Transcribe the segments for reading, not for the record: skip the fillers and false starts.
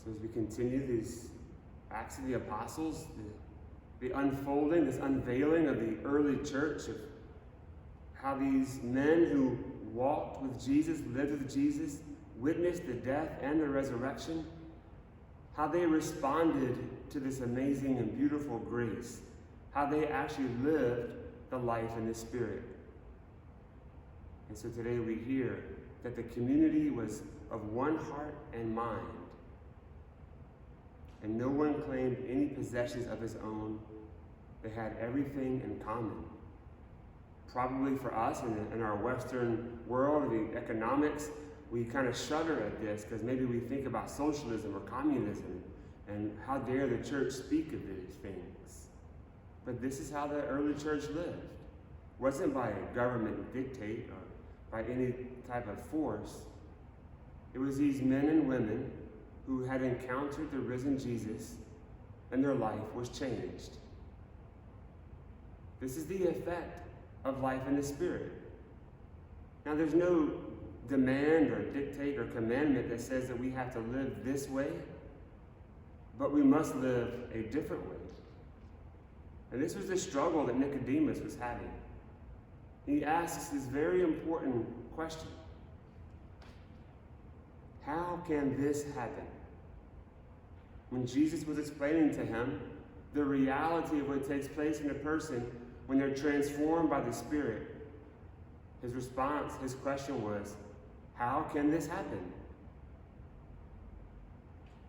So as we continue these Acts of the Apostles, the unfolding, this unveiling of the early church, of how these men who walked with Jesus, lived with Jesus, witnessed the death and the resurrection, how they responded to this amazing and beautiful grace, how they actually lived the life in the Spirit. And so today we hear that the community was of one heart and mind, and no one claimed any possessions of his own. They had everything in common. Probably for us in our Western world, the economics, we kind of shudder at this because maybe we think about socialism or communism, and how dare the church speak of these things. But this is how the early church lived. It wasn't by a government dictate or by any type of force. It was these men and women who had encountered the risen Jesus, and their life was changed. This is the effect of life in the Spirit. Now, there's no demand or dictate or commandment that says that we have to live this way, but we must live a different way. And this was the struggle that Nicodemus was having. He asks this very important question: how can this happen? When Jesus was explaining to him the reality of what takes place in a person when they're transformed by the Spirit, his response, his question was, how can this happen?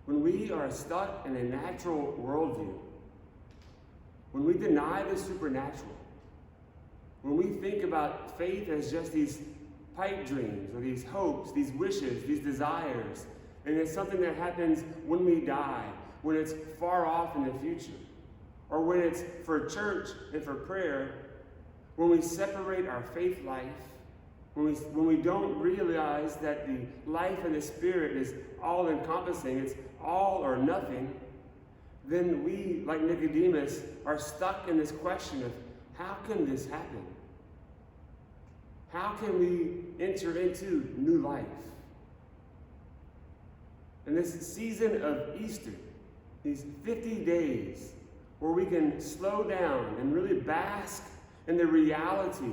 When we are stuck in a natural worldview, when we deny the supernatural, when we think about faith as just these pipe dreams or these hopes, these wishes, these desires, and it's something that happens when we die, when it's far off in the future, or when it's for church and for prayer, when we separate our faith life, when we don't realize that the life in the Spirit is all-encompassing, it's all or nothing, then we, like Nicodemus, are stuck in this question of, how can this happen? How can we enter into new life? And this season of Easter, these 50 days where we can slow down and really bask in the reality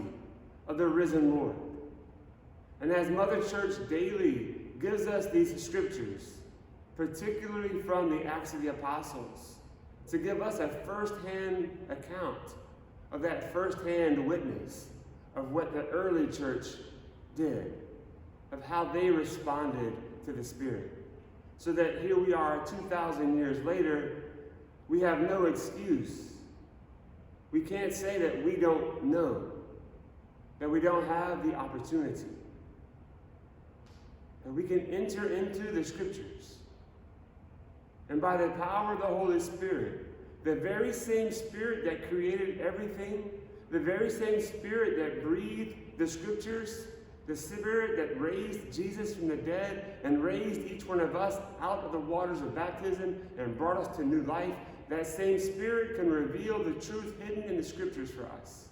of the risen Lord. And as Mother Church daily gives us these scriptures, particularly from the Acts of the Apostles, to give us a first-hand account of that first-hand witness of what the early church did, of how they responded to the Spirit. So that here we are 2,000 years later, we have no excuse. We can't say that we don't know, that we don't have the opportunity. That we can enter into the Scriptures. And by the power of the Holy Spirit, the very same Spirit that created everything, the very same Spirit that breathed the Scriptures, the Spirit that raised Jesus from the dead and raised each one of us out of the waters of baptism and brought us to new life, that same Spirit can reveal the truth hidden in the Scriptures for us,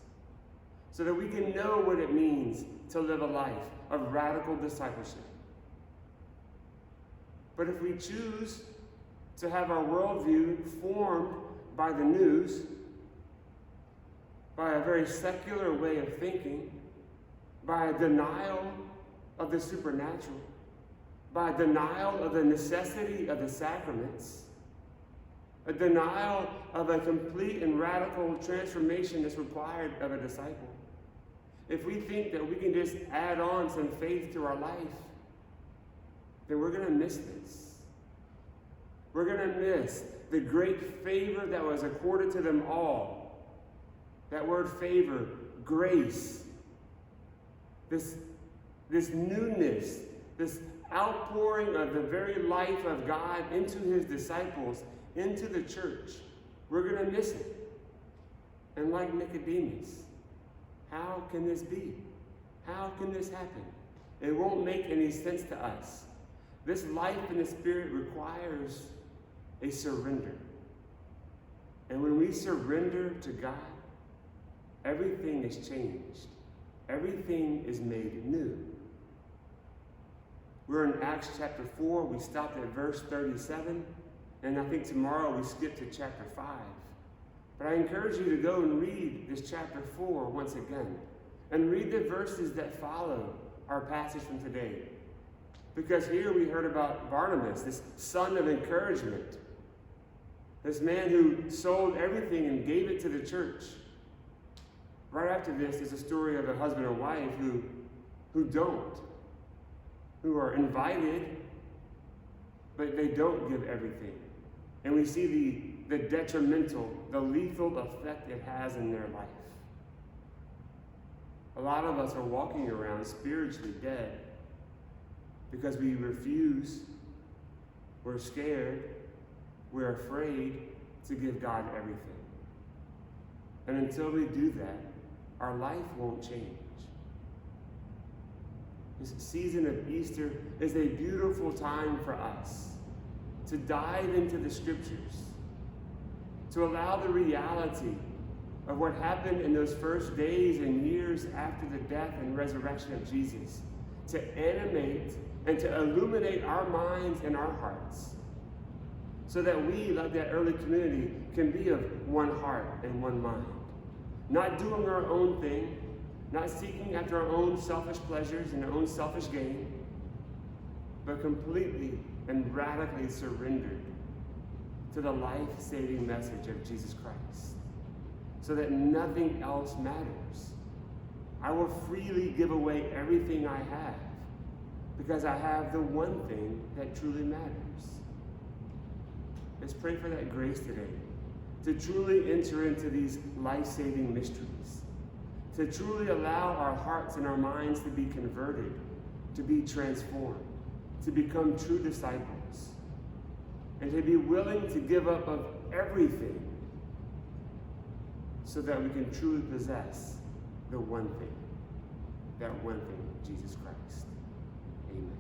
so that we can know what it means to live a life of radical discipleship. But if we choose to have our worldview formed by the news, by a very secular way of thinking, by a denial of the supernatural, by a denial of the necessity of the sacraments, a denial of a complete and radical transformation that's required of a disciple. If we think that we can just add on some faith to our life, then we're going to miss this. We're going to miss the great favor that was accorded to them all. That word favor, grace. This newness, this outpouring of the very life of God into his disciples, into the church. We're going to miss it. And like Nicodemus, how can this be? How can this happen? It won't make any sense to us. This life in the Spirit requires a surrender. And when we surrender to God, everything is changed. Everything is made new. We're in Acts chapter 4. We stopped at verse 37. And I think tomorrow we skip to chapter 5. But I encourage you to go and read this chapter 4 once again. And read the verses that follow our passage from today. Because here we heard about Barnabas, this son of encouragement. This man who sold everything and gave it to the church. Right after this is a story of a husband and wife who are invited, but they don't give everything. And we see the detrimental, the lethal effect it has in their life. A lot of us are walking around spiritually dead because we refuse, we're scared, we're afraid to give God everything. And until we do that, our life won't change. This season of Easter is a beautiful time for us to dive into the scriptures, to allow the reality of what happened in those first days and years after the death and resurrection of Jesus to animate and to illuminate our minds and our hearts, so that we, like that early community, can be of one heart and one mind. Not doing our own thing, not seeking after our own selfish pleasures and our own selfish gain, but completely and radically surrendered to the life-saving message of Jesus Christ, so that nothing else matters. I will freely give away everything I have because I have the one thing that truly matters. Let's pray for that grace today, to truly enter into these life-saving mysteries, to truly allow our hearts and our minds to be converted, to be transformed, to become true disciples, and to be willing to give up of everything so that we can truly possess the one thing, that one thing, Jesus Christ. Amen.